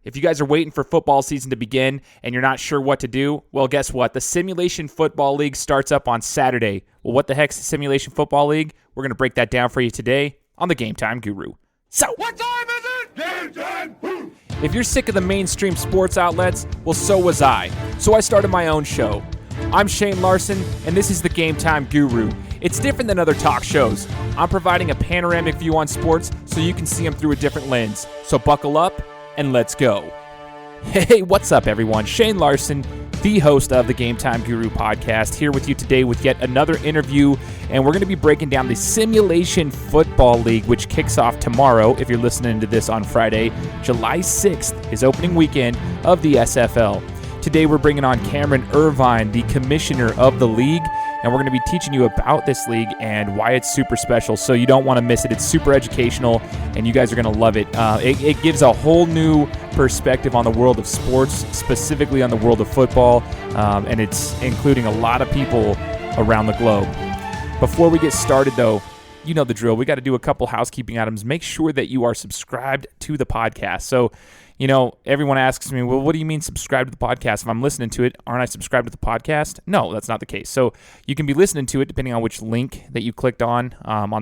If you guys are waiting for football season to begin and you're not sure what to do, well, guess what? The Simulation Football League starts up on Saturday. Well, what the heck's the Simulation Football League? We're going to break that down for you today on the Game Time Guru. So, what time is it? Game time! Boom. If you're sick of the mainstream sports outlets, well, so was I. So I started my own show. I'm Shane Larson, and this is the Game Time Guru. It's different than other talk shows. I'm providing a panoramic view on sports so you can see them through a different lens. So buckle up and let's go. Hey, what's up, everyone? Shane Larson, the host of the Game Time Guru podcast, here with you today with yet another interview, and we're going to be breaking down the Simulation Football League, which kicks off tomorrow. If you're listening to this on Friday, July 6th is opening weekend of the SFL. Today we're bringing on Cameron Irvine, the commissioner of the league, and we're going to be teaching you about this league and why it's super special, so you don't want to miss it. It's super educational, and you guys are going to love it. It gives a whole new perspective on the world of sports, specifically on the world of football, and it's including a lot of people around the globe. Before we get started, though, you know the drill. We got to do a couple housekeeping items. Make sure that you are subscribed to the podcast. So, you know, everyone asks me, well, what do you mean subscribe to the podcast? If I'm listening to it, aren't I subscribed to the podcast? No, that's not the case. So you can be listening to it depending on which link that you clicked on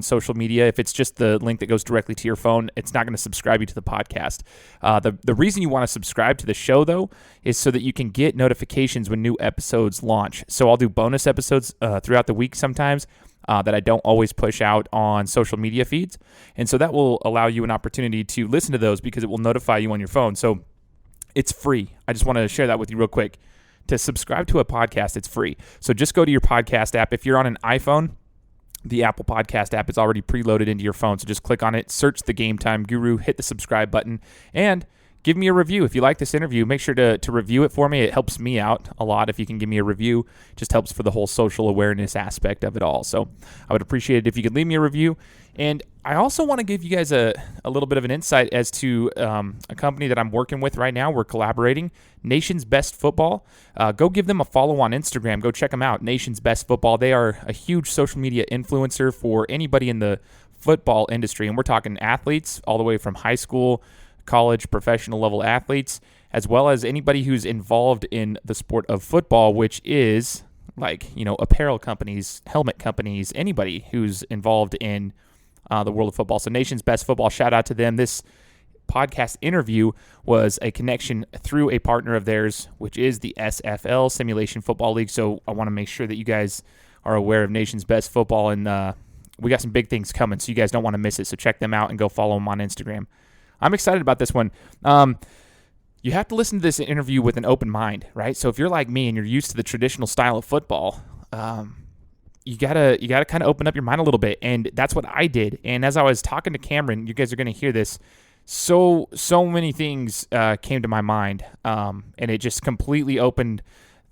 social media. If it's just the link that goes directly to your phone, it's not going to subscribe you to the podcast. The reason you want to subscribe to the show, though, is so that you can get notifications when new episodes launch. So I'll do bonus episodes throughout the week sometimes that I don't always push out on social media feeds. And so that will allow you an opportunity to listen to those because it will notify you on your phone. So it's free. I just want to share that with you real quick. To subscribe to a podcast, it's free. So just go to your podcast app. If you're on an iPhone, the Apple Podcast app is already preloaded into your phone. So just click on it, search the Game Time Guru, hit the subscribe button, and give me a review. If you like this interview, make sure to review it for me. It helps me out a lot if you can give me a review. It just helps for the whole social awareness aspect of it all. So I would appreciate it if you could leave me a review. And I also want to give you guys a little bit of an insight as to a company that I'm working with right now. We're collaborating, Nation's Best Football. Go give them a follow on Instagram. Go check them out, Nation's Best Football. They are a huge social media influencer for anybody in the football industry. And we're talking athletes all the way from high school, college, professional level athletes, as well as anybody who's involved in the sport of football, which is like, you know, apparel companies, helmet companies, anybody who's involved in the world of football. So Nation's Best Football, shout out to them. This podcast interview was a connection through a partner of theirs, which is the SFL, Simulation Football League. So I want to make sure that you guys are aware of Nation's Best Football, and we got some big things coming, so you guys don't want to miss it. So check them out and go follow them on Instagram. I'm excited about this one. You have to listen to this interview with an open mind, right? So if you're like me and you're used to the traditional style of football, you gotta kind of open up your mind a little bit, and that's what I did. And as I was talking to Cameron, you guys are going to hear this. So many things came to my mind, and it just completely opened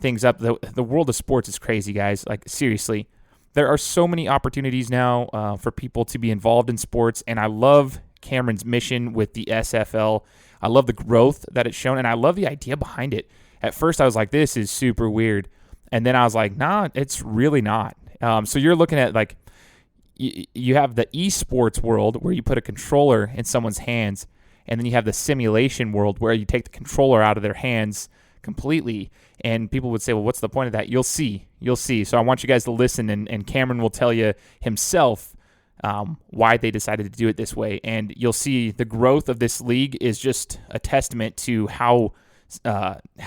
things up. The world of sports is crazy, guys. Like, seriously, there are so many opportunities now for people to be involved in sports, and I love Cameron's mission with the SFL. I love the growth that it's shown, and I love the idea behind it. At first, I was like, this is super weird. And then I was like, nah, it's really not. So you're looking at, like, you have the eSports world where you put a controller in someone's hands, and then you have the simulation world where you take the controller out of their hands completely. And people would say, well, what's the point of that? You'll see. So I want you guys to listen, and Cameron will tell you himself why they decided to do it this way. And you'll see the growth of this league is just a testament to how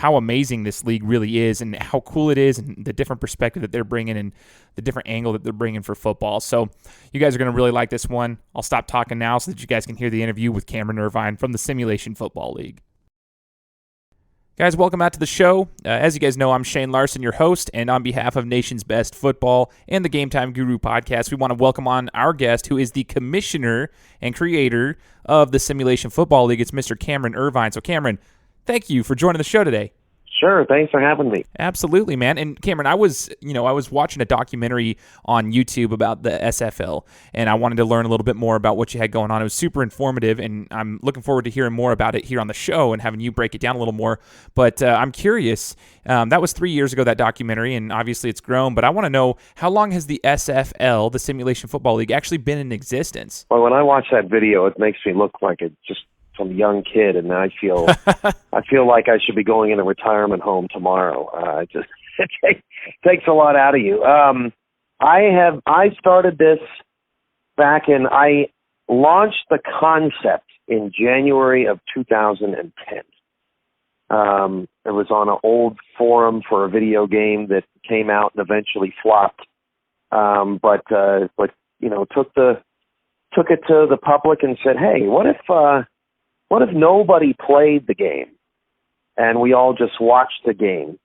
amazing this league really is, and how cool it is, and the different perspective that they're bringing, and the different angle that they're bringing for football. So you guys are going to really like this one. I'll stop talking now so that you guys can hear the interview with Cameron Irvine from the Simulation Football League. Guys, welcome out to the show. As you guys know, I'm Shane Larson, your host, and on behalf of Nation's Best Football and the Game Time Guru podcast, we want to welcome on our guest, who is the commissioner and creator of the Simulation Football League. It's Mr. Cameron Irvine. So, Cameron, thank you for joining the show today. Sure. Thanks for having me. Absolutely, man. And Cameron, I was watching a documentary on YouTube about the SFL, and I wanted to learn a little bit more about what you had going on. It was super informative, and I'm looking forward to hearing more about it here on the show and having you break it down a little more. But I'm curious, that was 3 years ago, that documentary, and obviously it's grown, but I want to know, how long has the SFL, the Simulation Football League, actually been in existence? Well, when I watch that video, it makes me look like it just young kid, and I feel like I should be going in a retirement home tomorrow. It takes a lot out of you. I started this I launched the concept in January of 2010. It was on an old forum for a video game that came out and eventually flopped. But took it to the public and said, hey, what if nobody played the game and we all just watched the game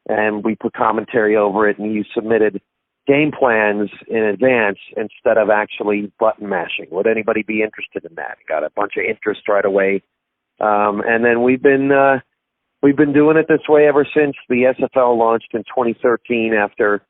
and we put commentary over it and you submitted game plans in advance instead of actually button mashing? Would anybody be interested in that? Got a bunch of interest right away. And then we've been doing it this way ever since. The SFL launched in 2013 after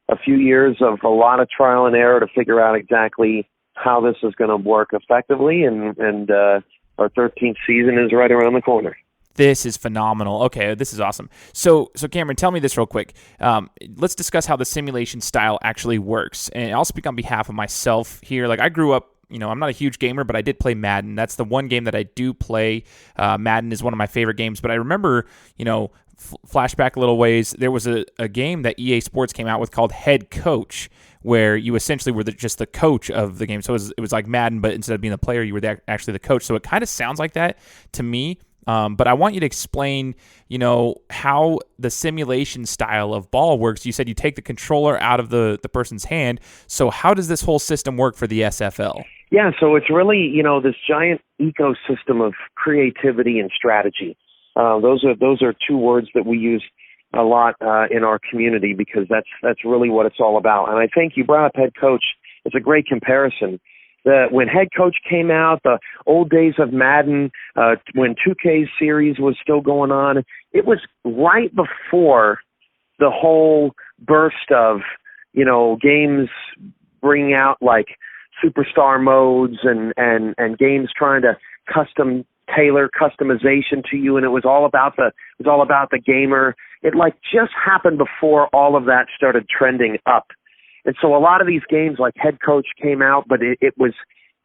a few years of a lot of trial and error to figure out exactly how this is going to work effectively, and our 13th season is right around the corner. This is phenomenal. Okay, this is awesome. So Cameron, tell me this real quick. Let's discuss how the simulation style actually works. And I'll speak on behalf of myself here. Like, I grew up, I'm not a huge gamer, but I did play Madden. That's the one game that I do play. Madden is one of my favorite games. But I remember, flashback a little ways, there was a game that EA Sports came out with called Head Coach, where you essentially were just the coach of the game. So it was like Madden, but instead of being the player, you were actually the coach. So it kind of sounds like that to me. But I want you to explain, how the simulation style of ball works. You said you take the controller out of the person's hand. So how does this whole system work for the SFL? Yeah, so it's really, this giant ecosystem of creativity and strategy. Those are two words that we use a lot in our community because that's really what it's all about. And I think you brought up Head Coach. It's a great comparison. When Head Coach came out, the old days of Madden, when 2K's series was still going on, it was right before the whole burst of, games bringing out like superstar modes and games trying to tailor customization to you, and it was all about the gamer. It like just happened before all of that started trending up. And so a lot of these games like Head Coach came out, but it was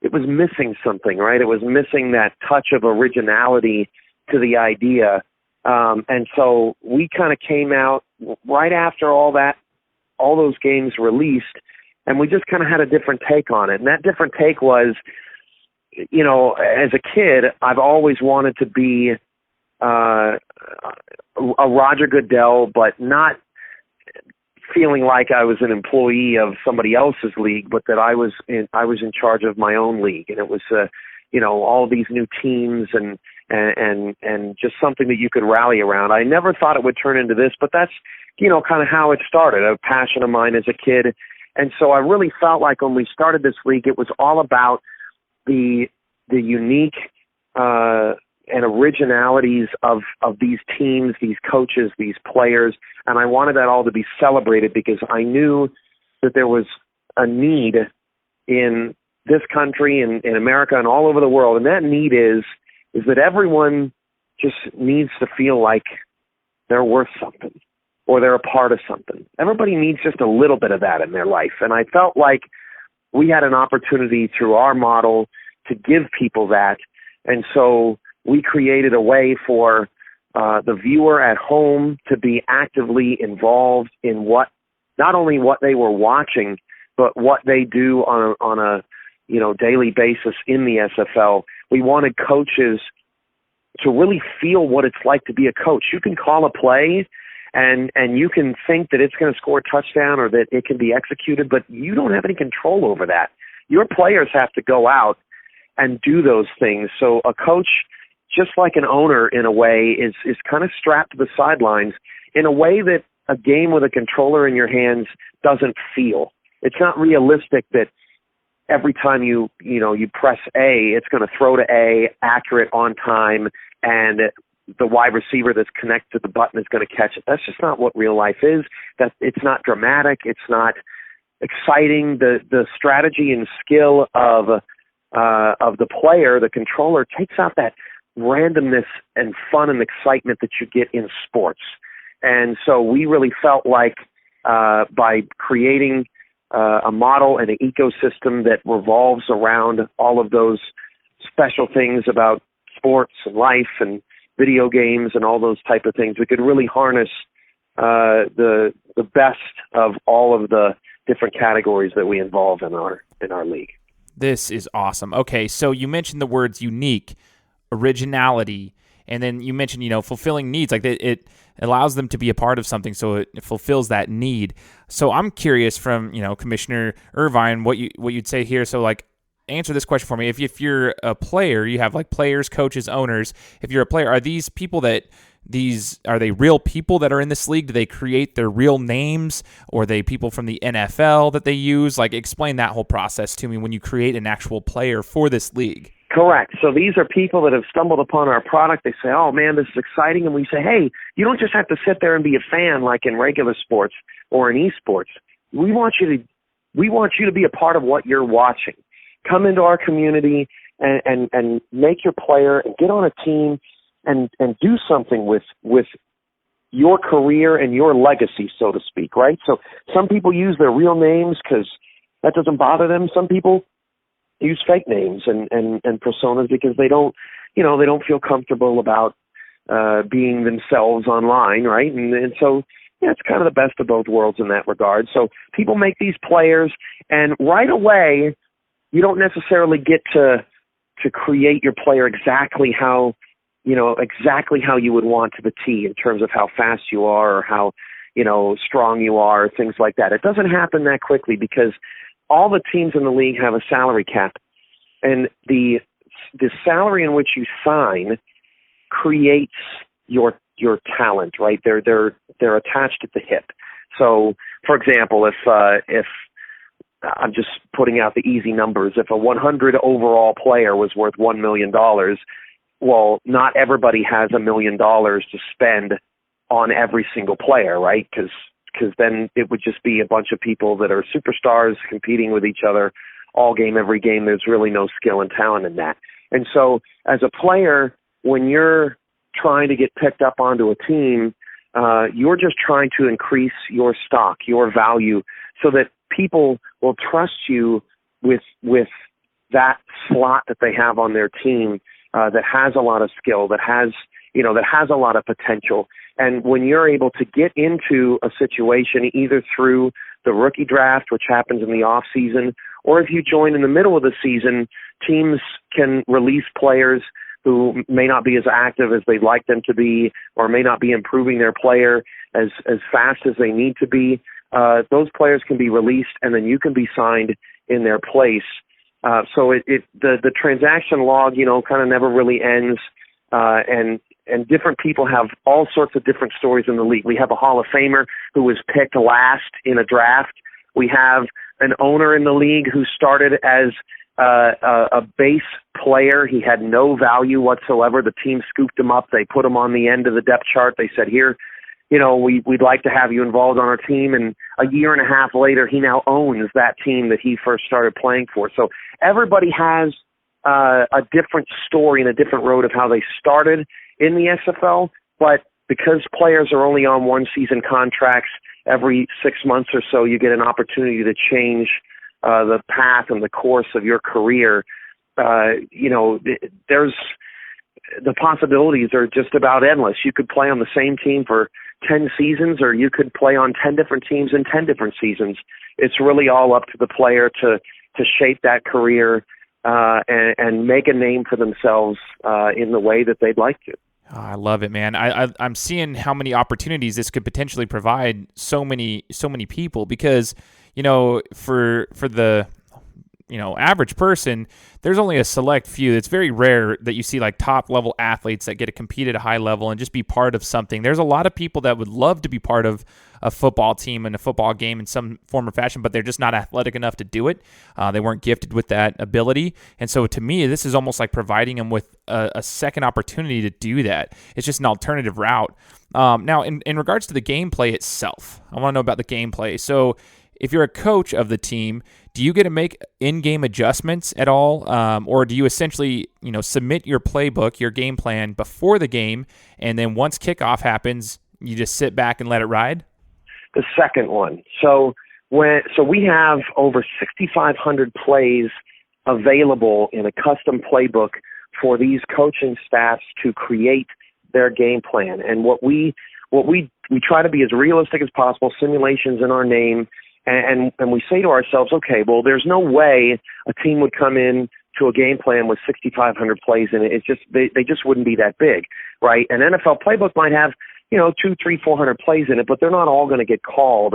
missing something, right? It was missing that touch of originality to the idea. And so we kind of came out right after all those games released, and we just kind of had a different take on it. And that different take was, as a kid, I've always wanted to be a Roger Goodell, but not feeling like I was an employee of somebody else's league, but that I was in charge of my own league, and it was all these new teams and just something that you could rally around. I never thought it would turn into this, but that's kind of how it started, a passion of mine as a kid. And so I really felt like when we started this league, it was all about the unique and originalities of these teams, these coaches, these players, and I wanted that all to be celebrated because I knew that there was a need in this country and in America and all over the world, and that need is that everyone just needs to feel like they're worth something or they're a part of something. Everybody needs just a little bit of that in their life, and I felt like we had an opportunity through our model to give people that, and so we created a way for the viewer at home to be actively involved in not only what they were watching, but what they do on a daily basis in the SFL. We wanted coaches to really feel what it's like to be a coach. You can call a play and you can think that it's going to score a touchdown or that it can be executed, but you don't have any control over that. Your players have to go out and do those things. So a coach, just like an owner in a way, is kind of strapped to the sidelines in a way that a game with a controller in your hands doesn't feel. It's not realistic that every time you press A, it's going to throw to A, accurate, on time, and the wide receiver that's connected to the button is going to catch it. That's just not what real life is. That it's not dramatic. It's not exciting. The strategy and skill of the player, the controller, takes out that randomness and fun and excitement that you get in sports. And so we really felt like by creating a model and an ecosystem that revolves around all of those special things about sports and life and video games and all those type of things. We could really harness the best of all of the different categories that we involve in our league. This is awesome. Okay, so you mentioned the words unique, originality, and then you mentioned, fulfilling needs. Like it allows them to be a part of something, so it fulfills that need. So I'm curious from, Commissioner Irvine, what you'd say here. So like, answer this question for me. If you're a player, you have like players, coaches, owners. If you're a player, are these people are they real people that are in this league? Do they create their real names, or are they people from the NFL that they use? Like, explain that whole process to me when you create an actual player for this league. Correct. So these are people that have stumbled upon our product. They say, oh, man, this is exciting. And we say, hey, you don't just have to sit there and be a fan like in regular sports or in eSports. We want you to be a part of what you're watching. Come into our community and make your player and get on a team and do something with your career and your legacy, so to speak, right? So some people use their real names because that doesn't bother them. Some people use fake names and personas because they don't feel comfortable about being themselves online, right? And so it's kind of the best of both worlds in that regard. So people make these players, and right away, you don't necessarily get to create your player exactly how you would want to the T in terms of how fast you are or how, strong you are, things like that. It doesn't happen that quickly because all the teams in the league have a salary cap, and the salary in which you sign creates your talent, right? They're attached at the hip. So, for example, if I'm just putting out the easy numbers, if a 100 overall player was worth $1 million, well, not everybody has $1 million to spend on every single player, right? Because then it would just be a bunch of people that are superstars competing with each other all game, every game. There's really no skill and talent in that. And so as a player, when you're trying to get picked up onto a team, you're just trying to increase your stock, your value, so that people will trust you with that slot that they have on their team that has a lot of skill, that has a lot of potential. And when you're able to get into a situation either through the rookie draft, which happens in the off season, or if you join in the middle of the season, teams can release players who may not be as active as they'd like them to be, or may not be improving their player as fast as they need to be. Those players can be released, and then you can be signed in their place. So the transaction log, kind of never really ends, and different people have all sorts of different stories in the league. We have a Hall of Famer who was picked last in a draft. We have an owner in the league who started as a base player. He had no value whatsoever. The team scooped him up. They put him on the end of the depth chart. They said, here, we'd like to have you involved on our team. And a year and a half later, he now owns that team that he first started playing for. So everybody has a different story and a different road of how they started in the SFL. But because players are only on one-season contracts, every 6 months or so, you get an opportunity to change the path and the course of your career. There's the possibilities are just about endless. You could play on the same team for 10 seasons, or you could play on 10 different teams in 10 different seasons. It's really all up to the player to shape that career and make a name for themselves in the way that they'd like to. Oh, I love it, man. I'm seeing how many opportunities this could potentially provide so many people, because, for the, average person, there's only a select few. It's very rare that you see like top level athletes that get to compete at a high level and just be part of something. There's a lot of people that would love to be part of a football team and a football game in some form or fashion, but they're just not athletic enough to do it. They weren't gifted with that ability. And so to me, this is almost like providing them with a second opportunity to do that. It's just an alternative route. Now, in regards to the gameplay itself, I want to know about the gameplay. So if you're a coach of the team, do you get to make in-game adjustments at all? Or do you essentially, submit your playbook, your game plan before the game, and then once kickoff happens, you just sit back and let it ride? The second one. So we have over 6,500 plays available in a custom playbook for these coaching staffs to create their game plan. And what we try to be as realistic as possible, simulations in our name, and we say to ourselves, okay, well, there's no way a team would come in to a game plan with 6,500 plays in it. It's just they just wouldn't be that big, right? An NFL playbook might have 200, 300, 400 plays in it, but they're not all going to get called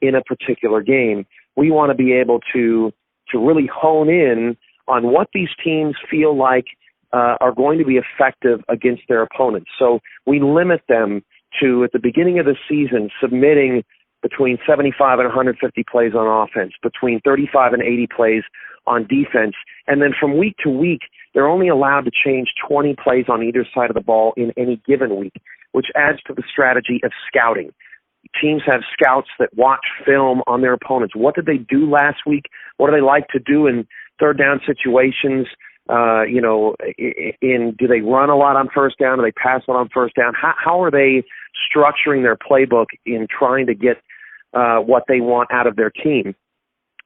in a particular game. We want to be able to really hone in on what these teams feel like are going to be effective against their opponents. So we limit them to, at the beginning of the season, submitting between 75 and 150 plays on offense, between 35 and 80 plays on defense. And then from week to week, they're only allowed to change 20 plays on either side of the ball in any given week, which adds to the strategy of scouting. Teams have scouts that watch film on their opponents. What did they do last week? What do they like to do in third down situations? Do they run a lot on first down? Do they pass a lot on first down? How are they structuring their playbook in trying to get what they want out of their team?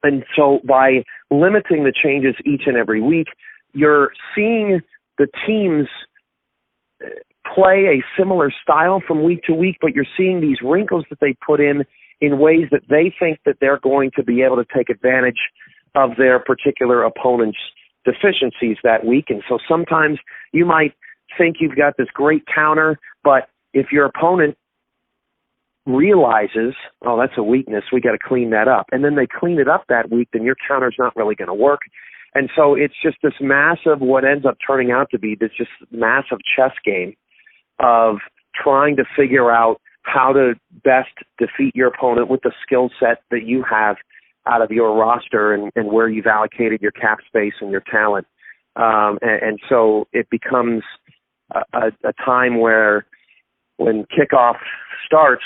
And so by limiting the changes each and every week, you're seeing the teams play a similar style from week to week, but you're seeing these wrinkles that they put in ways that they think that they're going to be able to take advantage of their particular opponent's deficiencies that week. And so sometimes you might think you've got this great counter, but if your opponent realizes, oh, that's a weakness, we got to clean that up, and then they clean it up that week, then your counter's not really going to work. And so it's just this massive, what ends up turning out to be this just massive chess game of trying to figure out how to best defeat your opponent with the skill set that you have out of your roster and where you've allocated your cap space and your talent. And so it becomes a time where when kickoff starts,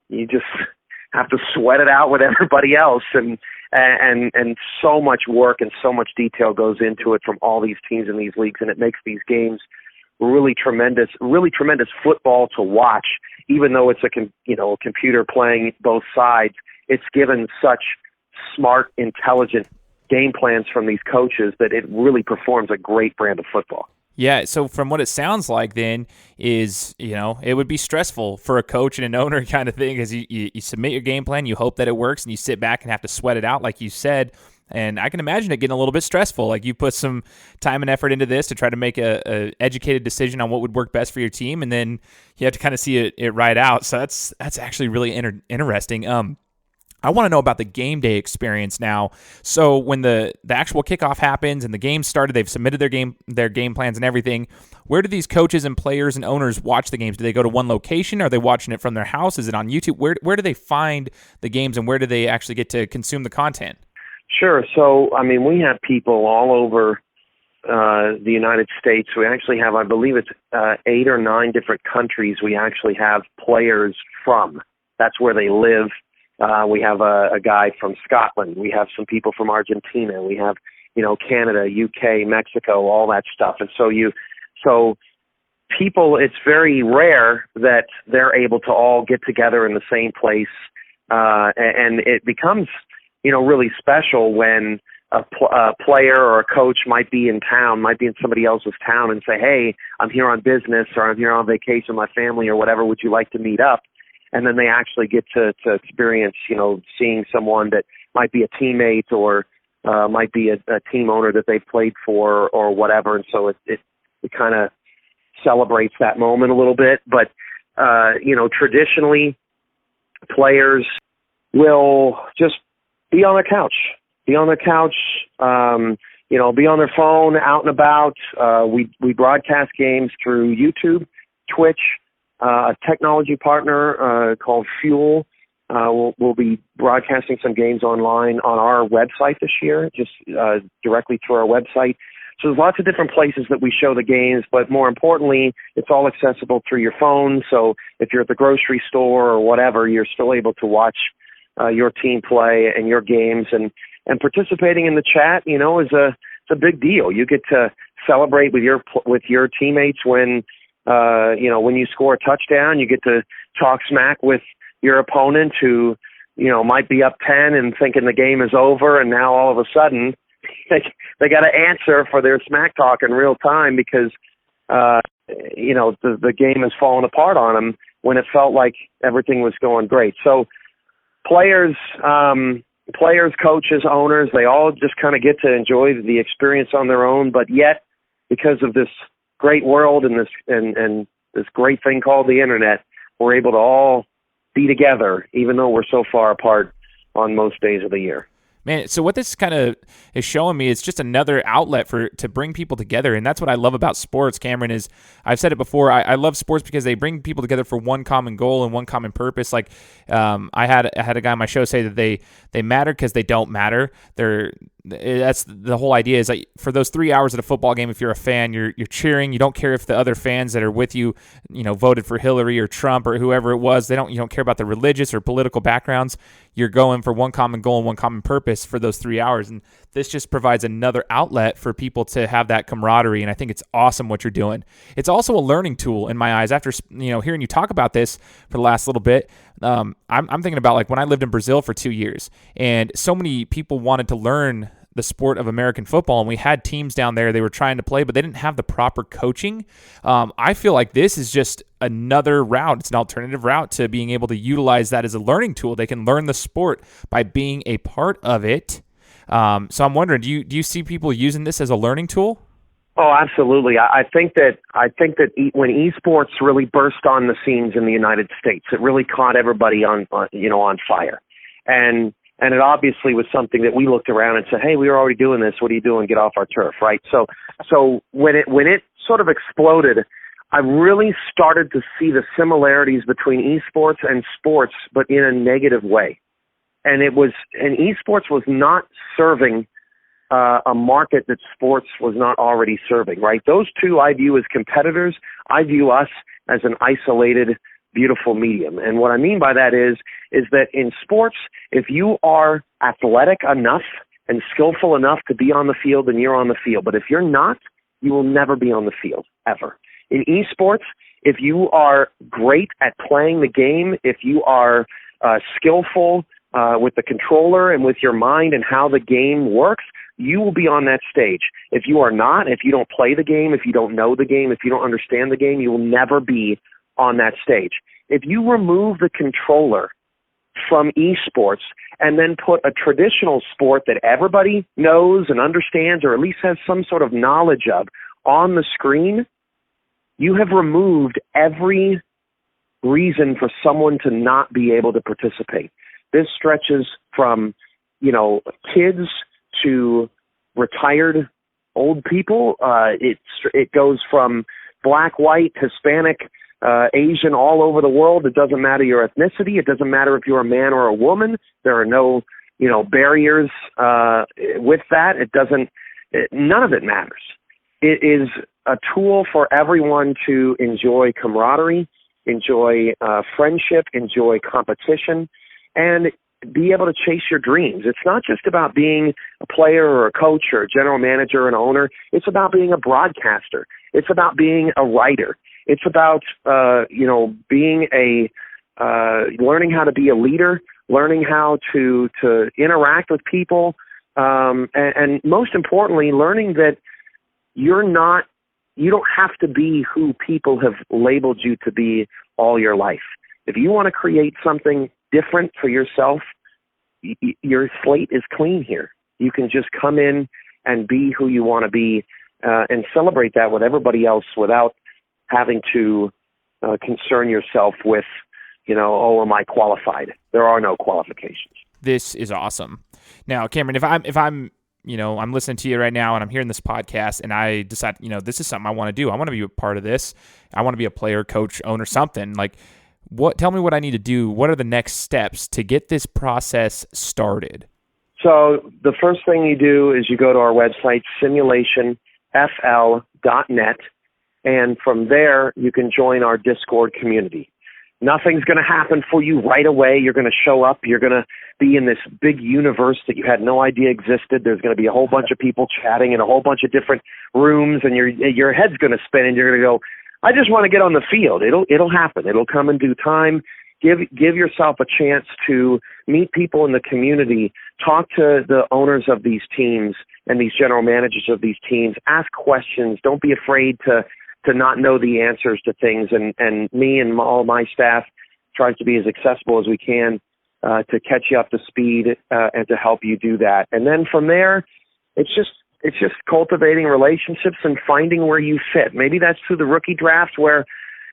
you just have to sweat it out with everybody else. And so much work and so much detail goes into it from all these teams in these leagues, and it makes these games really tremendous football to watch. Even though it's a computer playing both sides, it's given such smart, intelligent game plans from these coaches that it really performs a great brand of football. Yeah, so from what it sounds like then is, it would be stressful for a coach and an owner kind of thing, because you submit your game plan, you hope that it works, and you sit back and have to sweat it out like you said. And I can imagine it getting a little bit stressful. Like, you put some time and effort into this to try to make a educated decision on what would work best for your team, and then you have to kind of see it right out. So that's actually really interesting. I want to know about the game day experience now. So when the actual kickoff happens and the game started, they've submitted their game plans and everything. Where do these coaches and players and owners watch the games? Do they go to one location? Are they watching it from their house? Is it on YouTube? Where do they find the games, and where do they actually get to consume the content? Sure. So, we have people all over the United States. We actually have, I believe it's 8 or 9 different countries we actually have players from. That's where they live. We have a guy from Scotland. We have some people from Argentina. We have, Canada, UK, Mexico, all that stuff. And so people, it's very rare that they're able to all get together in the same place. And it becomes, really special when a player or a coach might be in town, might be in somebody else's town, and say, hey, I'm here on business, or I'm here on vacation with my family, or whatever. Would you like to meet up? And then they actually get to experience, seeing someone that might be a teammate or might be a team owner that they've played for or whatever. And so it kind of celebrates that moment a little bit. But, traditionally, players will just be on be on their couch, be on their phone, out and about. We broadcast games through YouTube, Twitch. A technology partner called Fuel will be broadcasting some games online on our website this year, just directly through our website. So there's lots of different places that we show the games, but more importantly, it's all accessible through your phone. So if you're at the grocery store or whatever, you're still able to watch your team play and your games. And participating in the chat, is a big deal. You get to celebrate with your teammates when you score a touchdown. You get to talk smack with your opponent who, might be up 10 and thinking the game is over, and now all of a sudden they got to answer for their smack talk in real time because the game has fallen apart on them when it felt like everything was going great. So players, coaches, owners, they all just kind of get to enjoy the experience on their own, but yet because of this great world and this great thing called the internet, we're able to all be together even though we're so far apart on most days of the year. Man, so what this kind of is showing me is just another outlet to bring people together, and that's what I love about sports, Cameron, is I've said it before, I love sports because they bring people together for one common goal and one common purpose. Like I had a guy on my show say that they matter because they don't matter. That's the whole idea is like for those 3 hours at a football game, if you're a fan, you're cheering. You don't care if the other fans that are with you, voted for Hillary or Trump or whoever it was. You don't care about the religious or political backgrounds. You're going for one common goal and one common purpose for those 3 hours. And this just provides another outlet for people to have that camaraderie. And I think it's awesome what you're doing. It's also a learning tool in my eyes. After hearing you talk about this for the last little bit, I'm thinking about like when I lived in Brazil for 2 years, and so many people wanted to learn the sport of American football, and we had teams down there they were trying to play, but they didn't have the proper coaching. I feel like this is just another route. It's an alternative route to being able to utilize that as a learning tool. They can learn the sport by being a part of it. So I'm wondering, do you see people using this as a learning tool? Oh, absolutely. I think that when eSports really burst on the scenes in the United States, it really caught everybody on fire. And it obviously was something that we looked around and said, hey, we were already doing this. What are you doing? Get off our turf, right? So when it sort of exploded, I really started to see the similarities between esports and sports, but in a negative way. And esports was not serving a market that sports was not already serving, right? Those two I view as competitors. I view us as an isolated, beautiful medium. And what I mean by that is that in sports, if you are athletic enough and skillful enough to be on the field, then you're on the field. But if you're not, you will never be on the field, ever. In esports, if you are great at playing the game, if you are skillful with the controller and with your mind and how the game works, you will be on that stage. If you are not, if you don't play the game, if you don't know the game, if you don't understand the game, you will never be on that stage. If you remove the controller from esports and then put a traditional sport that everybody knows and understands, or at least has some sort of knowledge of, on the screen, you have removed every reason for someone to not be able to participate. This stretches from, kids to retired old people. It goes from black, white, Hispanic, Asian, all over the world. It doesn't matter your ethnicity. It doesn't matter if you're a man or a woman. There are no, barriers with that. None of it matters. It is a tool for everyone to enjoy camaraderie, enjoy friendship, enjoy competition, and be able to chase your dreams. It's not just about being a player or a coach or a general manager or an owner. It's about being a broadcaster. It's about being a writer. It's about, being learning how to be a leader, learning how to interact with people, and most importantly, learning that you don't have to be who people have labeled you to be all your life. If you want to create something different for yourself, your slate is clean here. You can just come in and be who you want to be, and celebrate that with everybody else without having to concern yourself with, am I qualified? There are no qualifications. This is awesome. Now, Cameron, if I'm I'm listening to you right now and I'm hearing this podcast and I decide, this is something I want to do. I want to be a part of this. I want to be a player, coach, owner, something. Tell me what I need to do. What are the next steps to get this process started? So the first thing you do is you go to our website, simulationfl.net, and from there you can join our Discord community. Nothing's going to happen for you right away. You're going to show up. You're going to be in this big universe that you had no idea existed. There's going to be a whole bunch of people chatting in a whole bunch of different rooms, and your head's going to spin, and you're going to go, I just want to get on the field. It'll happen. It'll come in due time. give yourself a chance to meet people in the community, talk to the owners of these teams and these general managers of these teams, ask questions. Don't be afraid to not know the answers to things. And me and all my staff tries to be as accessible as we can to catch you up to speed and to help you do that. And then from there, it's just cultivating relationships and finding where you fit. Maybe that's through the rookie draft where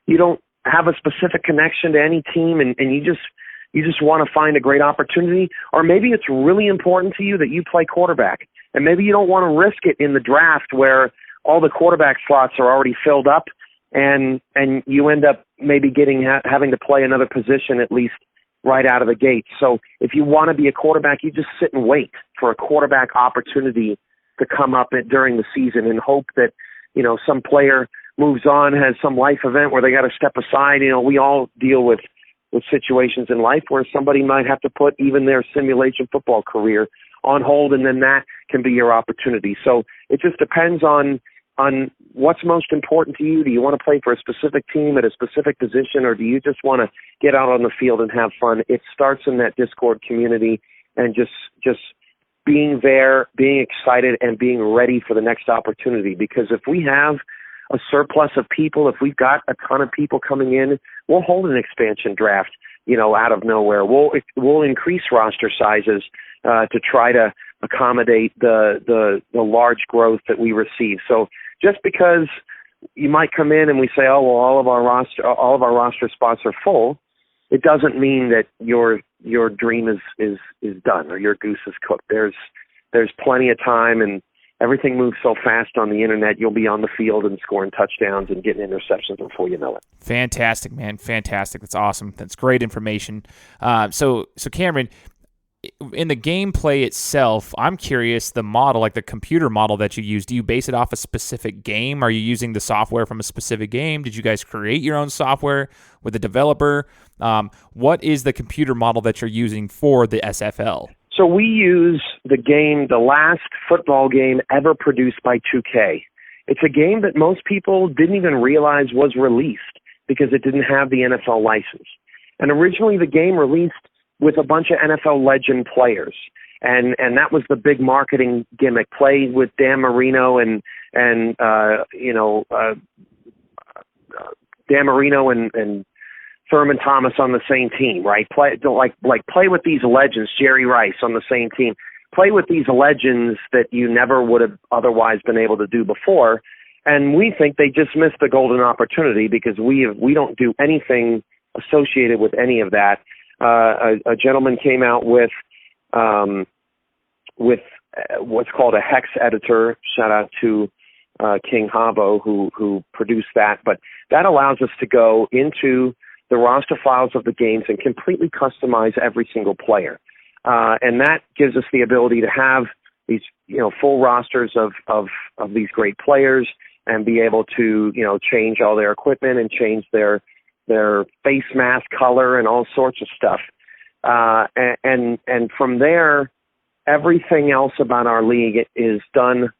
you don't have a specific connection to any team and you just want to find a great opportunity. Or maybe it's really important to you that you play quarterback. And maybe you don't want to risk it in the draft where all the quarterback slots are already filled up and you end up maybe having to play another position at least right out of the gate. So if you want to be a quarterback, you just sit and wait for a quarterback opportunity to come up during the season and hope that, some player moves on, has some life event where they got to step aside. We all deal with situations in life where somebody might have to put even their simulation football career on hold, and then that can be your opportunity. So it just depends on what's most important to you. Do you want to play for a specific team at a specific position, or do you just want to get out on the field and have fun? It starts in that Discord community and just being there, being excited, and being ready for the next opportunity. Because if we have a surplus of people, if we've got a ton of people coming in, we'll hold an expansion draft, out of nowhere. We'll increase roster sizes to try to accommodate the large growth that we receive. So just because you might come in and we say, oh, well, all of our roster spots are full, it doesn't mean that your dream is done or your goose is cooked. There's plenty of time, and everything moves so fast on the internet. You'll be on the field and scoring touchdowns and getting interceptions before you know it. Fantastic, man. Fantastic. That's awesome. That's great information. So Cameron, in the gameplay itself, I'm curious, the model, like the computer model that you use, do you base it off a specific game? Are you using the software from a specific game? Did you guys create your own software with a developer? What is the computer model that you're using for the SFL? So we use the last football game ever produced by 2K. It's a game that most people didn't even realize was released because it didn't have the NFL license. And originally the game released with a bunch of NFL legend players. And that was the big marketing gimmick. Play with Dan Marino and Dan Marino and Thurman Thomas on the same team, right? Play with these legends, Jerry Rice on the same team. Play with these legends that you never would have otherwise been able to do before. And we think they just missed the golden opportunity because we don't do anything associated with any of that. A gentleman came out with what's called a hex editor. Shout out to King Havo who produced that. But that allows us to go into the roster files of the games and completely customize every single player. And that gives us the ability to have these, full rosters of these great players and be able to, change all their equipment and change their face mask color and all sorts of stuff. And from there, everything else about our league is done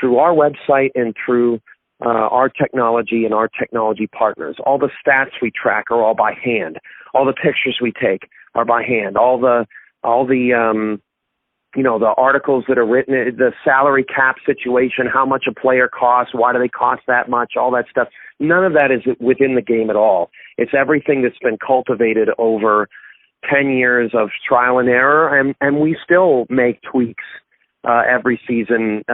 through our website and through our technology and our technology partners. All the stats we track are all by hand. All the pictures we take are by hand. All the the articles that are written, the salary cap situation, how much a player costs, why do they cost that much, all that stuff. None of that is within the game at all. It's everything that's been cultivated over 10 years of trial and error, and we still make tweaks every season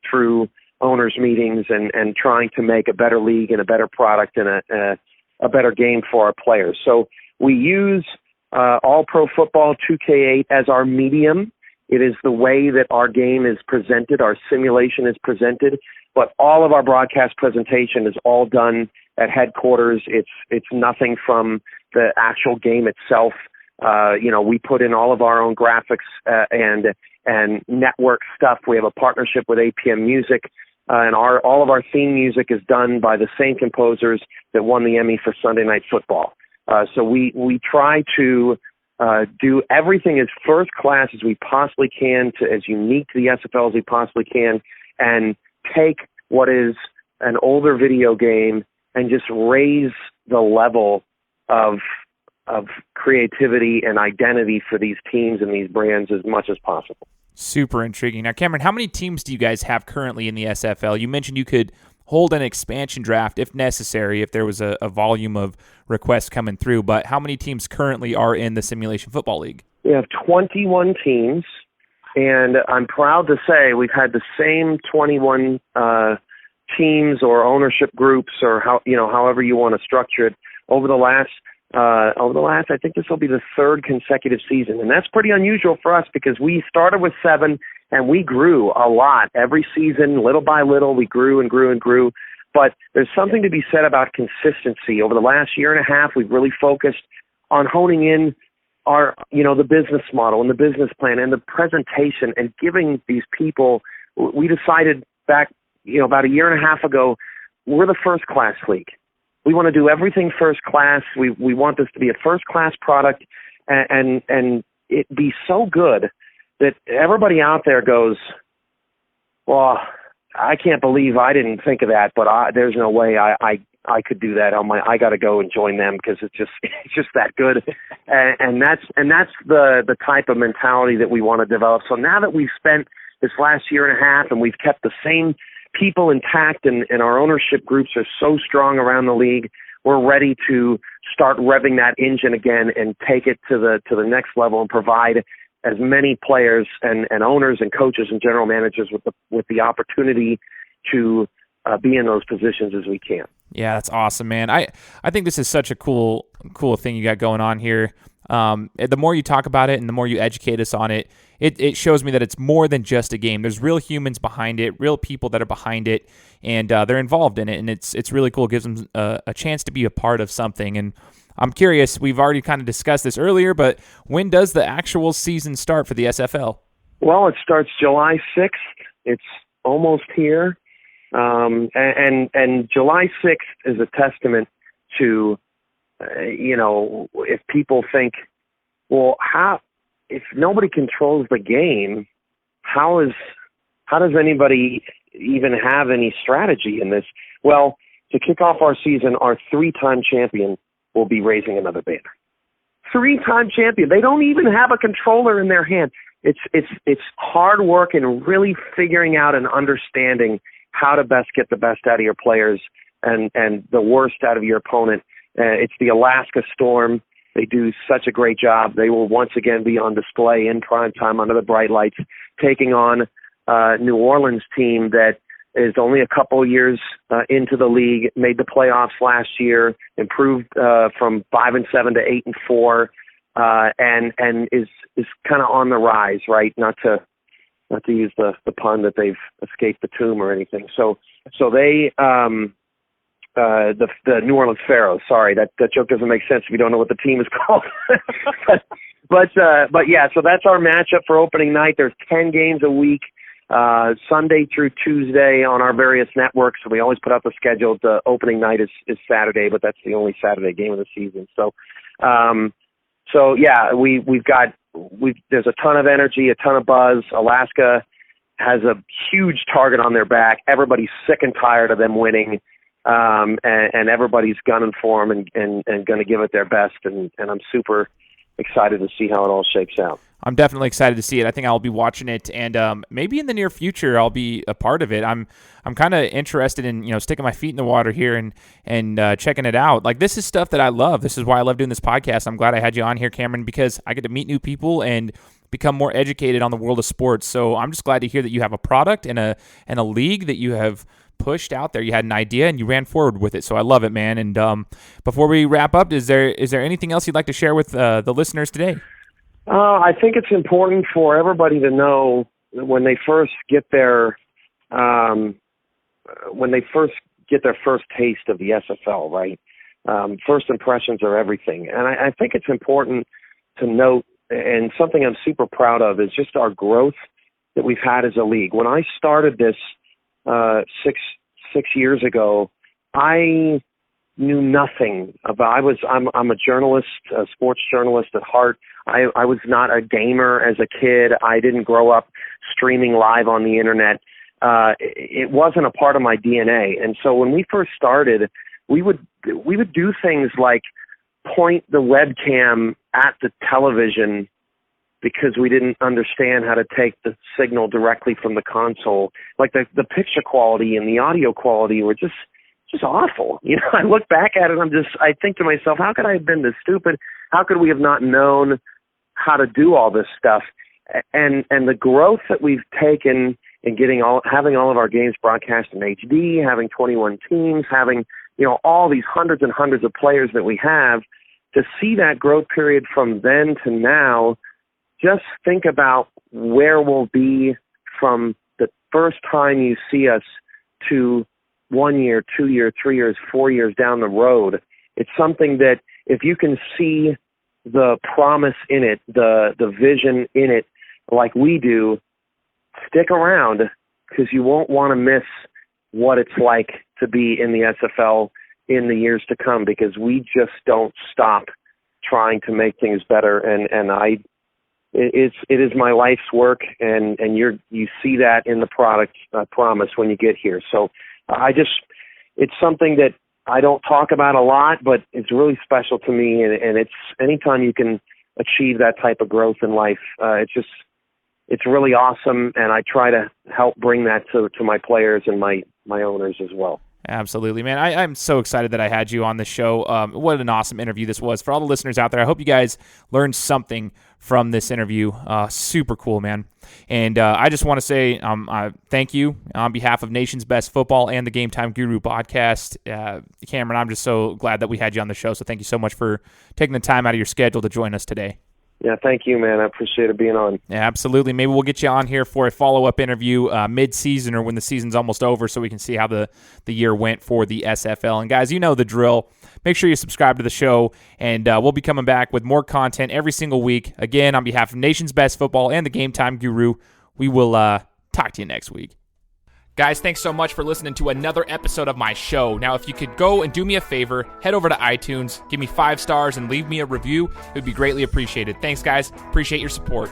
through owners' meetings and trying to make a better league and a better product and a better game for our players. So we use All Pro Football 2K8 as our medium. It is the way that our game is presented, our simulation is presented, but all of our broadcast presentation is all done at headquarters. It's nothing from the actual game itself. We put in all of our own graphics and network stuff. We have a partnership with APM Music, and all of our theme music is done by the same composers that won the Emmy for Sunday Night Football. So we try to do everything as first class as we possibly can, to as unique to the SFL as we possibly can, and take what is an older video game and just raise the level of of creativity and identity for these teams and these brands as much as possible. Super intriguing. Now, Cameron, how many teams do you guys have currently in the SFL? You mentioned you could hold an expansion draft if necessary, if there was a volume of requests coming through, but how many teams currently are in the Simulation Football League? We have 21 teams, and I'm proud to say we've had the same 21 teams or ownership groups, or however you want to structure it, over the last, I think this will be the third consecutive season. And that's pretty unusual for us because we started with 7 and we grew a lot every season. Little by little, we grew and grew and grew. But there's something to be said about consistency. Over the last year and a half, we've really focused on honing in our, the business model and the business plan and the presentation and giving these people. We decided back, about a year and a half ago, we're the first class league. We want to do everything first class. We want this to be a first class product and it be so good that everybody out there goes, well, I can't believe I didn't think of that, but there's no way I could do that I got to go and join them because it's just that good. And that's the type of mentality that we want to develop. So now that we've spent this last year and a half and we've kept the same people intact and our ownership groups are so strong around the league, we're ready to start revving that engine again and take it to the next level and provide as many players and owners and coaches and general managers with the opportunity to be in those positions as we can. Yeah, that's awesome, man. I think this is such a cool thing you got going on here. The more you talk about it and the more you educate us on it, it shows me that it's more than just a game. There's real humans behind it, real people that are behind it, and they're involved in it, and it's really cool. It gives them a chance to be a part of something. And I'm curious, we've already kind of discussed this earlier, but when does the actual season start for the SFL? Well, it starts July 6th. It's almost here. And July 6th is a testament to, if people think, well, if nobody controls the game, how does anybody even have any strategy in this? Well, to kick off our season, our 3-time champion will be raising another banner. 3-time champion. They don't even have a controller in their hand. It's hard work and really figuring out and understanding how to best get the best out of your players and the worst out of your opponent. It's the Alaska Storm. They do such a great job. They will once again be on display in prime time under the bright lights, taking on New Orleans team that is only a couple of years into the league, made the playoffs last year, improved from 5-7 to 8-4, and is kind of on the rise, right? Not to use the pun that they've escaped the tomb or anything. So they the New Orleans Pharaohs. Sorry, that joke doesn't make sense if you don't know what the team is called. but yeah, so that's our matchup for opening night. There's 10 games a week, Sunday through Tuesday on our various networks. So we always put out the schedule. The opening night is Saturday, but that's the only Saturday game of the season. So yeah, there's a ton of energy, a ton of buzz. Alaska has a huge target on their back. Everybody's sick and tired of them winning. And everybody's gunning for them and going to give it their best. And I'm super excited to see how it all shakes out. I'm definitely excited to see it. I think I'll be watching it, and maybe in the near future I'll be a part of it. I'm kind of interested in sticking my feet in the water here and checking it out. Like, this is stuff that I love. This is why I love doing this podcast. I'm glad I had you on here, Cameron, because I get to meet new people and become more educated on the world of sports. So I'm just glad to hear that you have a product and a league that you have pushed out there. You had an idea and you ran forward with it. So I love it, man. And before we wrap up, is there anything else you'd like to share with the listeners today? I think it's important for everybody to know when they first get their first taste of the SFL, right? First impressions are everything. And I think it's important to note, and something I'm super proud of, is just our growth that we've had as a league. When I started this six years ago, I knew nothing about. I'm a journalist, a sports journalist at heart. I was not a gamer as a kid. I didn't grow up streaming live on the internet. It wasn't a part of my DNA. And so when we first started, we would do things like point the webcam at the television because we didn't understand how to take the signal directly from the console. Like the picture quality and the audio quality were just awful. You know, I look back at it, I think to myself, how could I have been this stupid? How could we have not known how to do all this stuff? And the growth that we've taken in having all of our games broadcast in HD, having 21 teams, having, you know, all these hundreds and hundreds of players that we have, to see that growth period from then to now, just think about where we'll be from the first time you see us to 1 year, 2 years, 3 years, 4 years down the road. It's something that if you can see the promise in it, the vision in it, like we do, stick around, because you won't want to miss what it's like to be in the SFL in the years to come, because we just don't stop trying to make things better. It is my life's work, and you see that in the product, I promise, when you get here. So it's something that I don't talk about a lot, but it's really special to me, and it's anytime you can achieve that type of growth in life, it's really awesome, and I try to help bring that to my players and my owners as well. Absolutely, man. I'm so excited that I had you on the show. What an awesome interview this was. For all the listeners out there, I hope you guys learned something from this interview. Super cool, man. And I just want to say thank you on behalf of Nation's Best Football and the Game Time Guru podcast. Cameron, I'm just so glad that we had you on the show, so thank you so much for taking the time out of your schedule to join us today. Yeah, thank you, man. I appreciate it being on. Yeah, absolutely. Maybe we'll get you on here for a follow-up interview mid-season or when the season's almost over, so we can see how the year went for the SFL. And guys, you know the drill. Make sure you subscribe to the show, and we'll be coming back with more content every single week. Again, on behalf of Nation's Best Football and the Game Time Guru, we will talk to you next week. Guys, thanks so much for listening to another episode of my show. Now, if you could go and do me a favor, head over to iTunes, give me 5 stars, and leave me a review, it would be greatly appreciated. Thanks, guys. Appreciate your support.